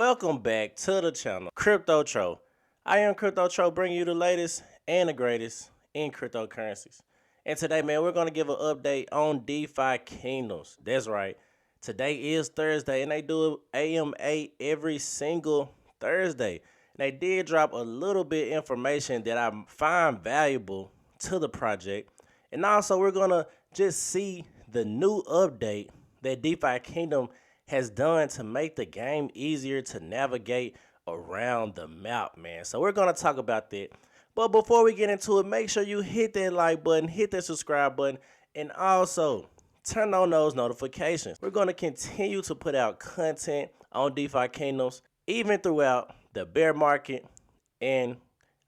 Welcome back to the channel, Crypto Tro. I am Crypto Tro, bringing you the latest and the greatest in cryptocurrencies. And today, man, we're going to give an update on DeFi Kingdoms. That's right. Today is Thursday, and they do AMA every single Thursday. And they did drop a little bit of information that I find valuable to the project. And also, we're going to just see the new update that DeFi Kingdom has done to make the game easier to navigate around the map, man. So we're going to talk about that. But before we get into it, make sure you hit that like button, hit that subscribe button, and also turn on those notifications. We're going to continue to put out content on DeFi Kingdoms, even throughout the bear market. And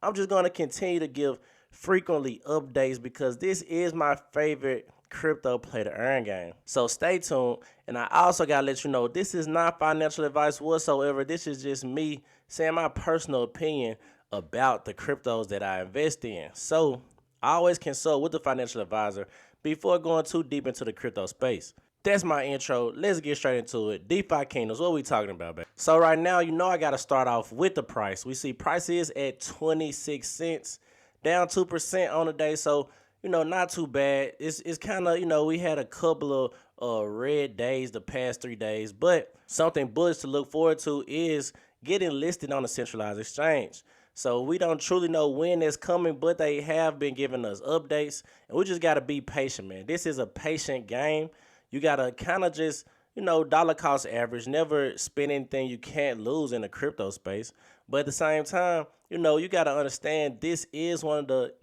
I'm just going to continue to give frequently updates because this is my favorite crypto play to earn game. So stay tuned. And I also got to let you know, this is not financial advice whatsoever. This is just me saying my personal opinion about the cryptos that I invest in. So I always consult with the financial advisor before going too deep into the crypto space. That's my intro. Let's get straight into it. DeFi Kingdoms, what are we talking about, baby? So right now, I got to start off with the price. We see price is at 26 cents, down 2% on the day. So not too bad. It's kind of, we had a couple of red days the past 3 days, but something bullish to look forward to is getting listed on a centralized exchange. So we don't truly know when it's coming, but they have been giving us updates, and we just got to be patient, man. This is a patient game. You got to kind of just, dollar cost average, never spend anything you can't lose in the crypto space. But at the same time, you got to understand this is one of the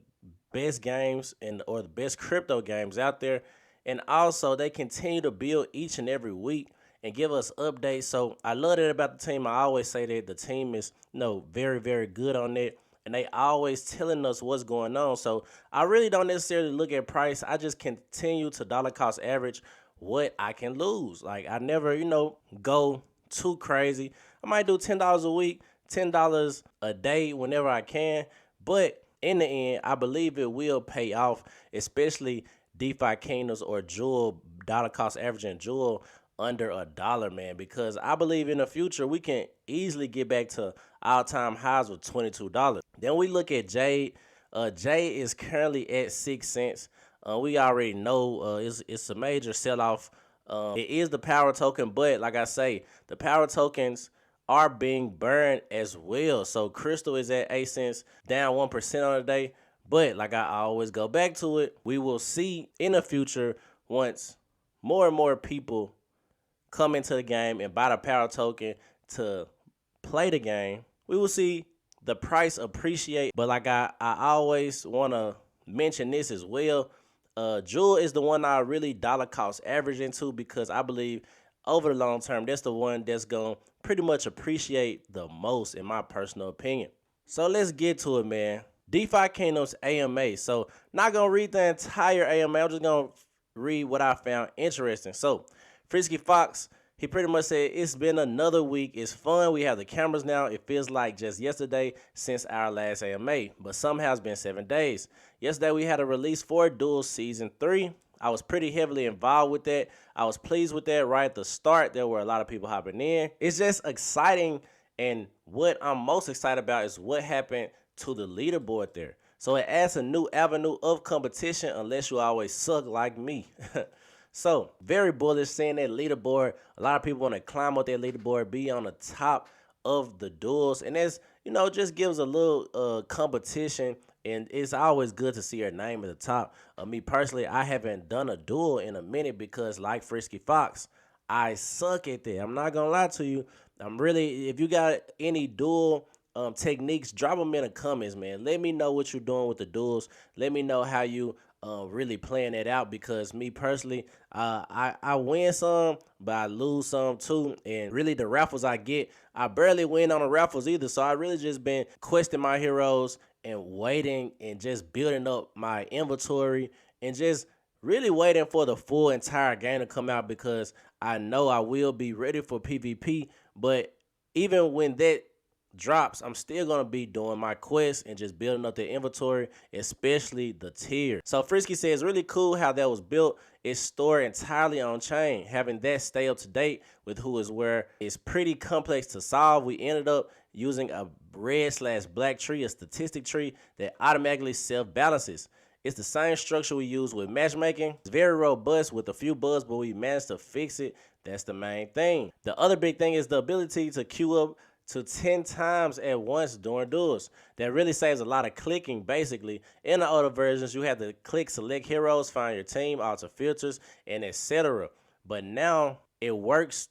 best games or the best crypto games out there. And also they continue to build each and every week and give us updates. So I love it about the team. I always say that the team is very, very good on it. And they always telling us what's going on. So I really don't necessarily look at price. I just continue to dollar cost average what I can lose. Like I never, go too crazy. I might do $10 a week, $10 a day whenever I can. But in the end, I believe it will pay off, especially DeFi Kingdoms or Jewel, dollar cost averaging Jewel under $1, man, because I believe in the future we can easily get back to all-time highs with $22. Then we look at Jade. Jade is currently at 6 cents. We already know it's a major sell-off. It is the power token, but like I say, the power tokens are being burned as well. So Crystal is at 8 cents, down 1% on the day. But like I always go back to it, we will see in the future once more and more people come into the game and buy the power token to play the game, we will see the price appreciate. But like I always want to mention this as well. Jewel is the one I really dollar cost average into because I believe over the long term, that's the one that's going to pretty much appreciate the most in my personal opinion. So let's get to it, man. DeFi Kingdoms AMA. So not going to read the entire AMA. I'm just going to read what I found interesting. So Frisky Fox, he pretty much said, it's been another week. It's fun. We have the cameras now. It feels like just yesterday since our last AMA, but somehow it's been 7 days. Yesterday we had a release for Duel Season 3. I was pretty heavily involved with that. I was pleased with that right at the start. There were a lot of people hopping in. It's just exciting, and what I'm most excited about is what happened to the leaderboard there. So it adds a new avenue of competition unless you always suck like me. So very bullish seeing that leaderboard. A lot of people want to climb up that leaderboard, be on the top of the duels, and that's just gives a little competition. And it's always good to see your name at the top. Me personally, I haven't done a duel in a minute because, like Frisky Fox, I suck at that. I'm not gonna lie to you. If you got any duel techniques, drop them in the comments, man. Let me know what you're doing with the duels. Let me know how you really playing it out, because me personally, I win some, but I lose some too. And really the raffles I get, I barely win on the raffles either. So I really just been questing my heroes and waiting and just building up my inventory and just really waiting for the full entire game to come out, because I know I will be ready for PvP. But even when that drops, I'm still gonna be doing my quests and just building up the inventory, especially the tier. So Frisky says really cool how that was built. It's stored entirely on chain. Having that stay up to date with who is where is pretty complex to solve. We ended up using a red/black tree, a statistic tree that automatically self-balances. It's the same structure we use with matchmaking. It's very robust with a few bugs, but we managed to fix it. That's the main thing. The other big thing is the ability to queue up to 10 times at once during duels. That really saves a lot of clicking, basically. In the older versions, you had to click select heroes, find your team, alter filters, and etc. But now it works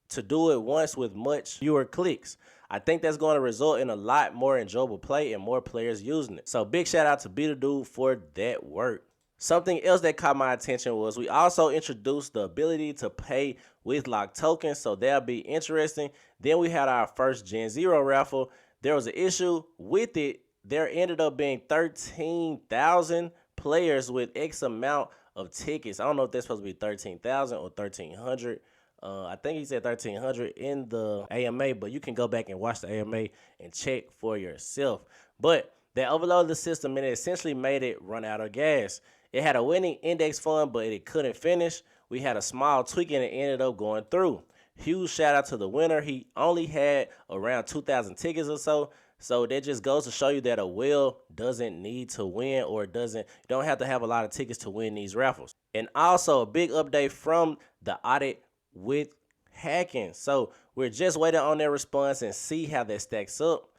to do it once with much fewer clicks. I think that's going to result in a lot more enjoyable play and more players using it. So big shout out to Be The Dude for that work. Something else that caught my attention was we also introduced the ability to pay with locked tokens, so that'll be interesting. Then we had our first Gen Zero raffle. There was an issue with it. There ended up being 13,000 players with X amount of tickets. I don't know if that's supposed to be 13,000 or 1,300. I think he said 1,300 in the AMA, but you can go back and watch the AMA and check for yourself. But they overloaded the system and it essentially made it run out of gas. It had a winning index fund, but it couldn't finish. We had a small tweak and it ended up going through. Huge shout out to the winner. He only had around 2,000 tickets or so. So that just goes to show you that a whale doesn't need to win, or you don't have to have a lot of tickets to win these raffles. And also a big update from the audit with hacking. So we're just waiting on their response and see how that stacks up.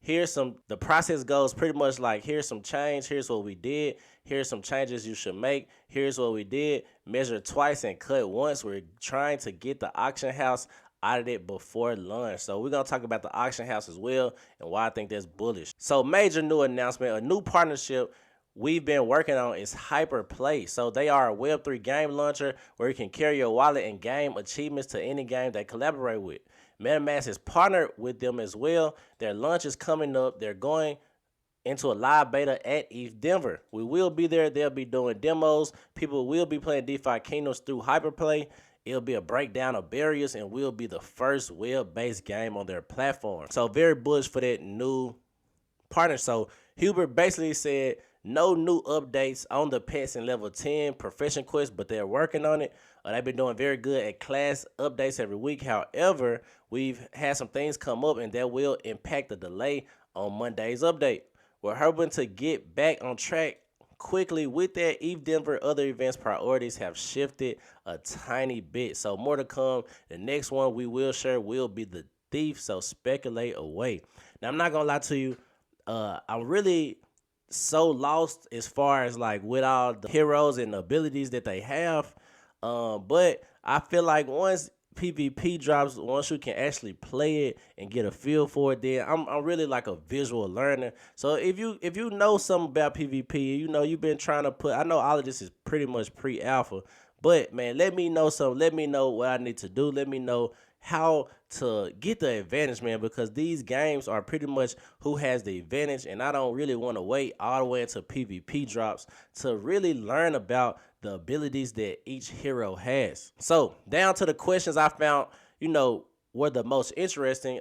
The process goes pretty much like, here's some change, here's what we did, here's some changes you should make, here's what we did, measure twice and cut once. We're trying to get the auction house audited before lunch. So we're going to talk about the auction house as well and why I think that's bullish. So major new announcement, a new partnership we've been working on is Hyperplay. So they are a Web3 game launcher where you can carry your wallet and game achievements to any game they collaborate with. MetaMask is partnered with them as well. Their launch is coming up. They're going into a live beta at ETH Denver. We will be there. They'll be doing demos. People will be playing DeFi Kingdoms through Hyperplay. It'll be a breakdown of barriers and will be the first web-based game on their platform. So very bullish for that new partner. So Hubert basically said no new updates on the pets in level 10 profession quest, but they're working on it. They've been doing very good at class updates every week. However, we've had some things come up and that will impact the delay on Monday's update. We're hoping to get back on track quickly with that. ETH Denver other events priorities have shifted a tiny bit. So more to come. The next one we will share will be the Thief. So speculate away. Now, I'm not going to lie to you. I'm really so lost as far as like with all the heroes and the abilities that they have. But I feel like once PvP drops, once you can actually play it and get a feel for it, then I'm really like a visual learner. So if you know something about PvP, you know you've been trying to I know all of this is pretty much pre-alpha, but man, let me know something. Let me know what I need to do. Let me know how to get the advantage, man, because these games are pretty much who has the advantage, and I don't really want to wait all the way until PvP drops to really learn about the abilities that each hero has. So down to the questions I found, were the most interesting.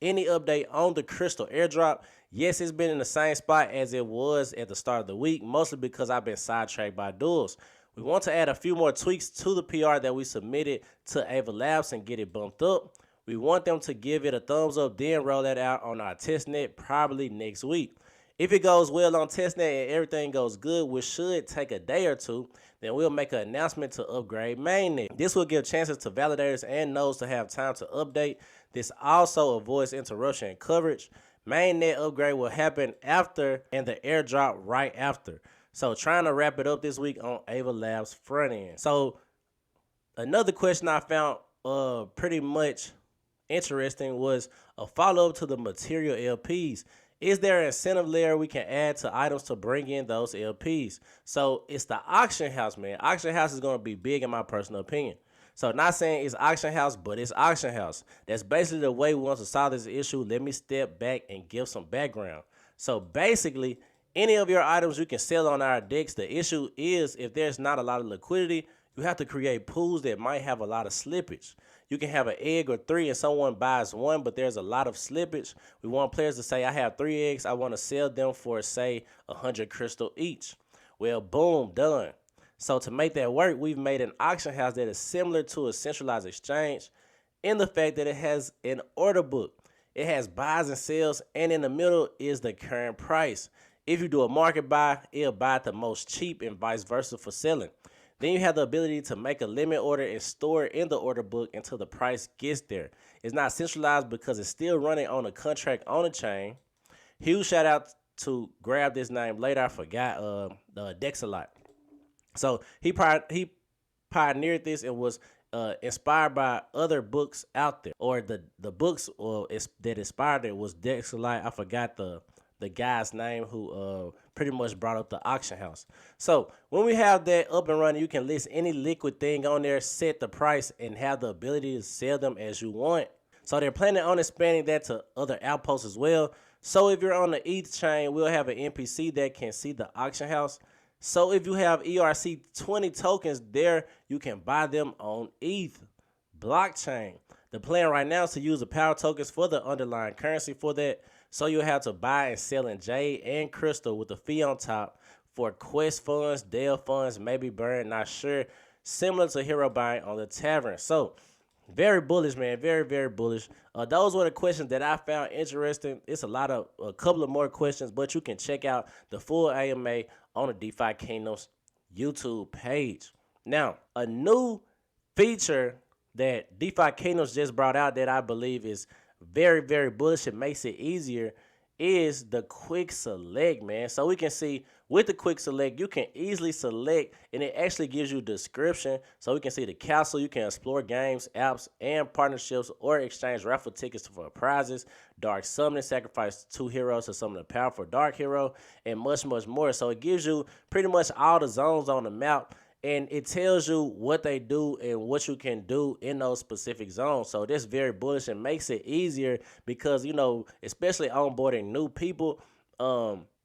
Any update on the Crystal airdrop? Yes, it's been in the same spot as it was at the start of the week, mostly because I've been sidetracked by duels. We want to add a few more tweaks to the PR that we submitted to Ava Labs and get it bumped up. We want them to give it a thumbs up, then roll that out on our testnet probably next week. If it goes well on testnet and everything goes good, which should take a day or two, then we'll make an announcement to upgrade mainnet. This will give chances to validators and nodes to have time to update. This also avoids interruption in coverage. Mainnet upgrade will happen after and the airdrop right after. So trying to wrap it up this week on Ava Labs front end. So another question I found pretty much interesting was a follow-up to the material LPs. Is there an incentive layer we can add to items to bring in those LPs? So it's the auction house, man. Auction house is going to be big in my personal opinion. So not saying it's auction house, but it's auction house. That's basically the way we want to solve this issue. Let me step back and give some background. So basically, any of your items you can sell on our decks. The issue is if there's not a lot of liquidity, you have to create pools that might have a lot of slippage. You can have an egg or three and someone buys one, but there's a lot of slippage. We want players to say, I have 3 eggs. I want to sell them for, say, 100 crystal each. Well, boom, done. So to make that work, we've made an auction house that is similar to a centralized exchange in the fact that it has an order book. It has buys and sells, and in the middle is the current price. If you do a market buy, it'll buy at the most cheap and vice versa for selling. Then you have the ability to make a limit order and store it in the order book until the price gets there. It's not centralized because it's still running on a contract on a chain. Huge shout out to grab this name later. I forgot the Dexalot. So he pioneered this and was inspired by other books out there, or the books that inspired it was Dexalot. I forgot the guy's name who pretty much brought up the auction house. So when we have that up and running, you can list any liquid thing on there, set the price, and have the ability to sell them as you want. So they're planning on expanding that to other outposts as well. So if you're on the ETH chain, we'll have an NPC that can see the auction house. So if you have ERC20 tokens there, you can buy them on ETH blockchain. The plan right now is to use the power tokens for the underlying currency for that. So you'll have to buy and sell in Jade and Crystal with a fee on top for Quest funds, Dell funds, maybe Burn, not sure. Similar to Hero buying on the Tavern. So very bullish, man. Very, very bullish. Those were the questions that I found interesting. It's a couple of more questions, but you can check out the full AMA on the DeFi Kingdoms YouTube page. Now, a new feature that DeFi Kingdoms just brought out that I believe is very, very bullish. It makes it easier is the quick select, man. So we can see with the quick select, you can easily select, and it actually gives you a description. So we can see the castle, you can explore games, apps, and partnerships, or exchange raffle tickets for prizes, dark summoning, sacrifice 2 heroes to summon a powerful dark hero, and much, much more. So it gives you pretty much all the zones on the map, and it tells you what they do and what you can do in those specific zones. So this very bullish and makes it easier because, you know, especially onboarding new people,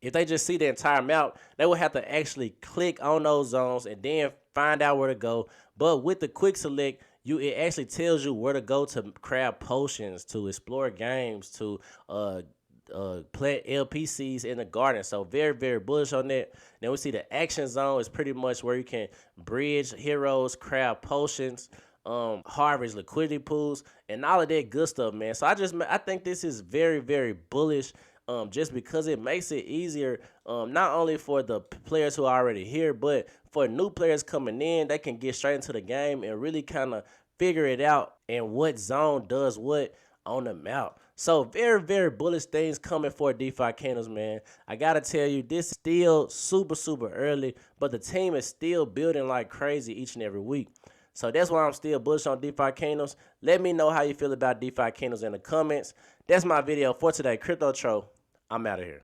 if they just see the entire map, they will have to actually click on those zones and then find out where to go. But with the quick select, it actually tells you where to go to craft potions, to explore games, to plant LPCs in the garden. So very, very bullish on that. Then we see the action zone is pretty much where you can bridge heroes, craft potions, harvest liquidity pools, and all of that good stuff, man. So I think this is very, very bullish. Just because it makes it easier, not only for the players who are already here, but for new players coming in, they can get straight into the game and really kind of figure it out and what zone does what on the map. So very, very bullish things coming for DeFi Kingdoms, man. I got to tell you, this is still super, super early, but the team is still building like crazy each and every week. So that's why I'm still bullish on DeFi Kingdoms. Let me know how you feel about DeFi Kingdoms in the comments. That's my video for today. Crypto Tro, I'm out of here.